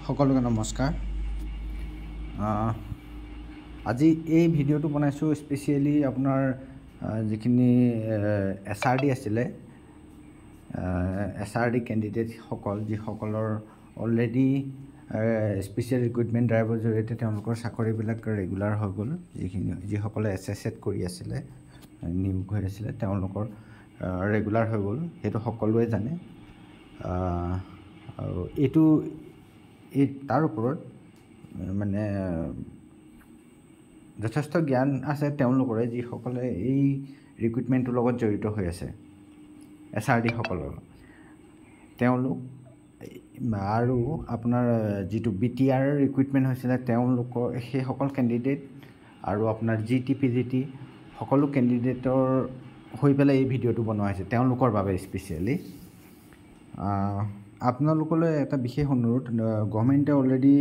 সকলোকে নমস্কাৰ। আজি এই ভিডিঅ'টো বনাইছোঁ স্পেচিয়েলি আপোনাৰ যিখিনি SRD আছিলে, SRD কেণ্ডিডেটসকল যিসকলৰ অলৰেডি স্পেচিয়েল ৰিক্ৰুইটমেণ্ট ড্ৰাইভৰ জৰিয়তে তেওঁলোকৰ চাকৰিবিলাক ৰেগুলাৰ হৈ গ'ল। যিসকলে SSC কৰি আছিলে, নিয়োগ হৈ আছিলে, তেওঁলোকৰ ৰেগুলাৰ হৈ গ'ল, সেইটো সকলোৱে জানে। আৰু তাৰ ওপৰত মানে যথেষ্ট জ্ঞান আছে তেওঁলোকৰে, যিসকলে এই ৰিক্ৰুইটমেণ্টটোৰ লগত জড়িত হৈ আছে, SRD সকলৰ। তেওঁলোক আৰু আপোনাৰ যিটো BTR ৰিক্ৰুইটমেণ্ট হৈছিলে, তেওঁলোকৰ সেইসকল কেণ্ডিডেট আৰু আপোনাৰ GT সকলো কেণ্ডিডেটৰ হৈ পেলাই এই ভিডিঅ'টো বনোৱা হৈছে, তেওঁলোকৰ বাবে স্পেচিয়েলি। আপোনালোকলৈ এটা বিশেষ অনুৰোধ, গভৰ্ণমেণ্টে অলৰেডি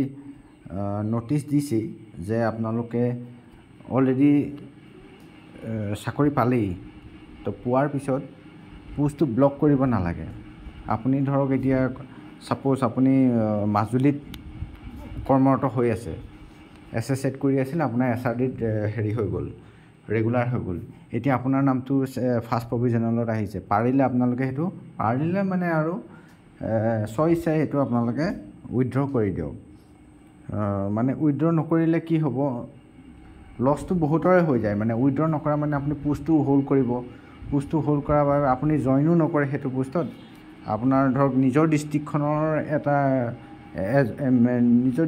ন'টিচ দিছেই যে আপোনালোকে অলৰেডি চাকৰি পালেই, তো পোৱাৰ পিছত পোষ্টটো ব্লক কৰিব নালাগে। আপুনি ধৰক এতিয়া ছাপ'জ আপুনি মাজুলীত কৰ্মৰত হৈ আছে, SSC কৰি আছিলে, আপোনাৰ SRDত হেৰি হৈ গ'ল, ৰেগুলাৰ হৈ গ'ল। এতিয়া আপোনাৰ নামটো ফাৰ্ষ্ট প্ৰভিজনেলত আহিছে, পাৰিলে আপোনালোকে সেইটো মানে আৰু স্বইচ্ছাই সেইটো আপোনালোকে উইথড্ৰ কৰি দিয়ক। মানে উইথড্ৰ নকৰিলে কি হ'ব, লছটো বহুতৰে হৈ যায়। মানে উইথড্ৰ নকৰা মানে আপুনি পোষ্টটো হোল্ড কৰিব, পোষ্টটো হোল্ড কৰাৰ বাবে আপুনি জইনো নকৰে সেইটো পোষ্টত, আপোনাৰ ধৰক নিজৰ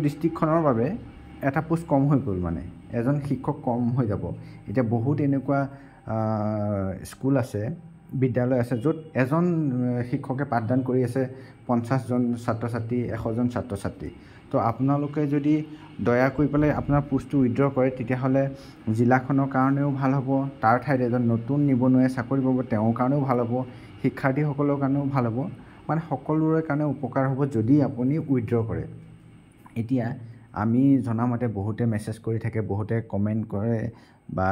ডিষ্ট্ৰিক্টখনৰ বাবে এটা পোষ্ট কম হৈ গ'ল, মানে এজন শিক্ষক কম হৈ যাব। এতিয়া বহুত এনেকুৱা স্কুল আছে, বিদ্যালয় আছে, য'ত এজন শিক্ষকে পাঠদান কৰি আছে 50জন ছাত্ৰ ছাত্ৰী, 100জন ছাত্ৰ ছাত্ৰী। তো আপোনালোকে যদি দয়া কৰি পেলাই আপোনাৰ পোষ্টটো উইথড্ৰ কৰে, তেতিয়াহ'লে জিলাখনৰ কাৰণেও ভাল হ'ব, তাৰ ঠাইত এজন নতুন নিবনুৱাই চাকৰি পাব, তেওঁৰ কাৰণেও ভাল হ'ব, শিক্ষাৰ্থীসকলৰ কাৰণেও ভাল হ'ব, মানে সকলোৰে কাৰণে উপকাৰ হ'ব যদি আপুনি উইথড্ৰ কৰে। এতিয়া আমি জনামতে বহুতে মেছেজ কৰি থাকে, বহুতে কমেণ্ট কৰে বা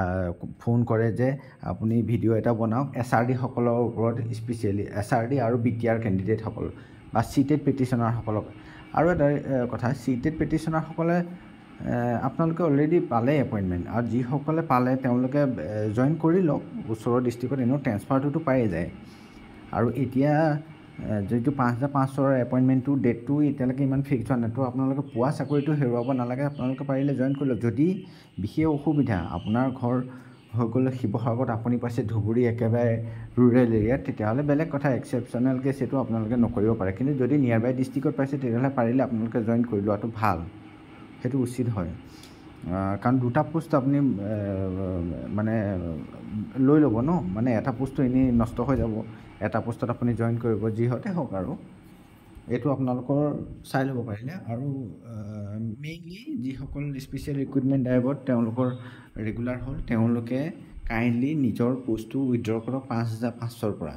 ফোন কৰে যে আপুনি ভিডিঅ' এটা বনাওক SRD সকলৰ ওপৰত, স্পেচিয়েলি SRD আৰু BTR কেণ্ডিডেটসকল বা চিটেড পেটিশ্যনাৰসকলক। আৰু এটা কথা, চিটেড পেটিশ্যনাৰসকলে আপোনালোকে অলৰেডি পালে এপইণ্টমেণ্ট, আৰু যিসকলে পালে তেওঁলোকে জইন কৰি লওক ওচৰৰ ডিষ্ট্ৰিক্টত, এনেও ট্ৰেন্সফাৰটোতো পায়েই যায়। আৰু এতিয়া যিটো 5500ৰ এপইণ্টমেণ্টটো ডেটটো এতিয়ালৈকে ইমান ফিক্স হোৱা নাই, তো আপোনালোকে পোৱা চাকৰিটো হেৰুৱাব নালাগে, আপোনালোকে পাৰিলে জইন কৰি লওক। যদি বিশেষ অসুবিধা, আপোনাৰ ঘৰ হৈ গ'ল শিৱসাগৰত, আপুনি পাইছে ধুবুৰী একেবাৰে ৰুৰেল এৰিয়াত, তেতিয়াহ'লে বেলেগ কথা, এক্সেপশ্যনেল কেছ, সেইটো আপোনালোকে নকৰিব পাৰে। কিন্তু যদি নিয়াৰ বাই ডিষ্ট্ৰিক্টত পাইছে, তেতিয়াহ'লে পাৰিলে আপোনালোকে জইন কৰি লোৱাটো ভাল, সেইটো উচিত হয়। কাৰণ দুটা পোষ্ট আপুনি মানে লৈ ল'ব ন, মানে এটা পোষ্টটো এনেই নষ্ট হৈ যাব, এটা পোষ্টত আপুনি জইন কৰিব, যিহতে হওক আৰু এইটো আপোনালোকৰ চাই ল'ব পাৰিলে। আৰু মেইনলি যিসকল স্পেচিয়েল ৰিক্ৰুইটমেণ্ট ড্ৰাইভত তেওঁলোকৰ ৰেগুলাৰ হ'ল, তেওঁলোকে কাইণ্ডলি নিজৰ পোষ্টটো উইথড্ৰ কৰক 5500ৰ পৰা।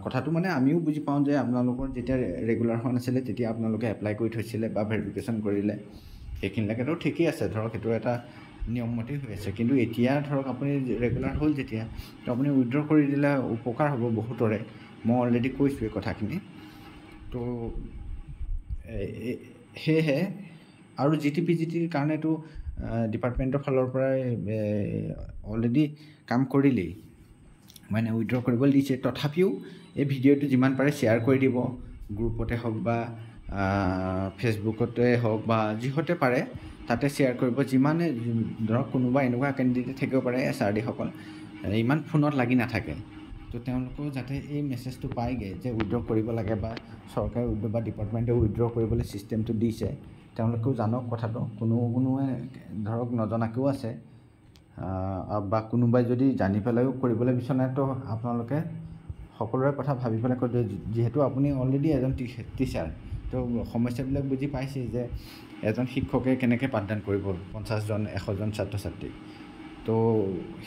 কথাটো মানে আমিও বুজি পাওঁ যে আপোনালোকৰ যেতিয়া ৰেগুলাৰ হোৱা নাছিলে, তেতিয়া আপোনালোকে এপ্লাই কৰি থৈছিলে বা ভেৰিফিকেশ্যন কৰিলে, সেইখিনিলৈকেতো ঠিকেই আছে, ধৰক সেইটো এটা নিয়মমতেই হৈ আছে। কিন্তু এতিয়া ধৰক আপুনি ৰেগুলাৰ হ'ল যেতিয়া, তো আপুনি উইথড্ৰ কৰি দিলে উপকাৰ হ'ব বহুতৰে, মই অলৰেডি কৈছোঁ এই কথাখিনি। তো সেয়েহে আৰু GTPGTৰ কাৰণেতো ডিপাৰ্টমেণ্টৰ ফালৰ পৰাই অলৰেডি কাম কৰিলেই, মানে উইথড্ৰ কৰিবলৈ দিছে। তথাপিও এই ভিডিঅ'টো যিমান পাৰে শ্বেয়াৰ কৰি দিব, গ্ৰুপতে হওক বা ফেচবুকতে হওক বা যিহতে পাৰে তাতে শ্বেয়াৰ কৰিব। যিমানে ধৰক কোনোবা এনেকুৱা কেণ্ডিডেট থাকিব পাৰে SRDসকল ইমান ফোনত লাগি নাথাকে, তো তেওঁলোকেও যাতে এই মেছেজটো পায়গৈ যে উইথড্ৰ কৰিব লাগে, বা চৰকাৰে উইথড্ৰ বা ডিপাৰ্টমেণ্টে উইথড্ৰ কৰিবলৈ চিষ্টেমটো দিছে, তেওঁলোকেও জানক কথাটো। কোনোৱে ধৰক নজনাকৈও আছে, বা কোনোবাই যদি জানি পেলাইও কৰিবলৈ বিচৰা, তো আপোনালোকে সকলোৰে কথা ভাবি পেলাই কৈ দিয়ে। যিহেতু আপুনি অলৰেডি এজন টিচাৰ, তো সমস্যাবিলাক বুজি পাইছেই যে এজন শিক্ষকে কেনেকৈ পাঠদান কৰিব 50জন 100জন ছাত্ৰ ছাত্ৰীক, তো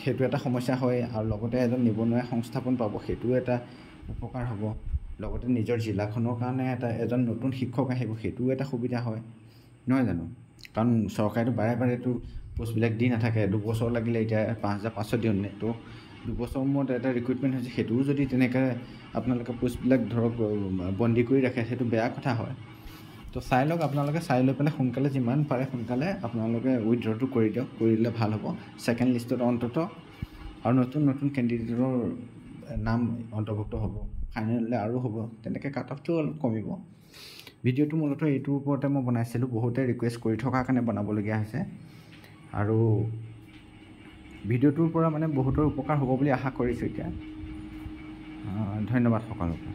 সেইটো এটা সমস্যা হয়। আৰু লগতে এজন নিবনুৱাই সংস্থাপন পাব, সেইটোও এটা উপকাৰ হ'ব। লগতে নিজৰ জিলাখনৰ কাৰণে এজন নতুন শিক্ষক আহিব, সেইটোও এটা সুবিধা হয়, নহয় জানো? কাৰণ চৰকাৰেতো বাৰে বাৰেতো পোষ্টবিলাক দি নাথাকে, দুবছৰ লাগিলে, এতিয়া 5500 দিওঁ, তো দুবছৰৰ মূৰত এটা ৰিক্ৰুইটমেণ্ট হৈছে, সেইটোও যদি তেনেকৈ আপোনালোকে পোষ্টবিলাক ধৰক বন্দী কৰি ৰাখে, সেইটো বেয়া কথা হয়। তো চাই লওক, আপোনালোকে চাই লৈ পেলাই সোনকালে যিমান পাৰে সোনকালে আপোনালোকে উইথড্ৰটো কৰি দিয়ক, কৰি দিলে ভাল হ'ব ছেকেণ্ড লিষ্টত অন্তত, আৰু নতুন নতুন কেণ্ডিডেটৰ নাম অন্তৰ্ভুক্ত হ'ব, ফাইনেললৈ আৰু হ'ব, তেনেকৈ কাট অফটো অলপ কমিব। ভিডিঅ'টো মূলতঃ এইটোৰ ওপৰতে মই বনাইছিলোঁ, বহুতে ৰিকুৱেষ্ট কৰি থকাৰ কাৰণে বনাবলগীয়া হৈছে, আৰু ভিডিঅ'টোৰ পৰা মানে বহুতৰ উপকাৰ হ'ব বুলি আশা কৰিছোঁ এতিয়া। ধন্যবাদ সকলোকে।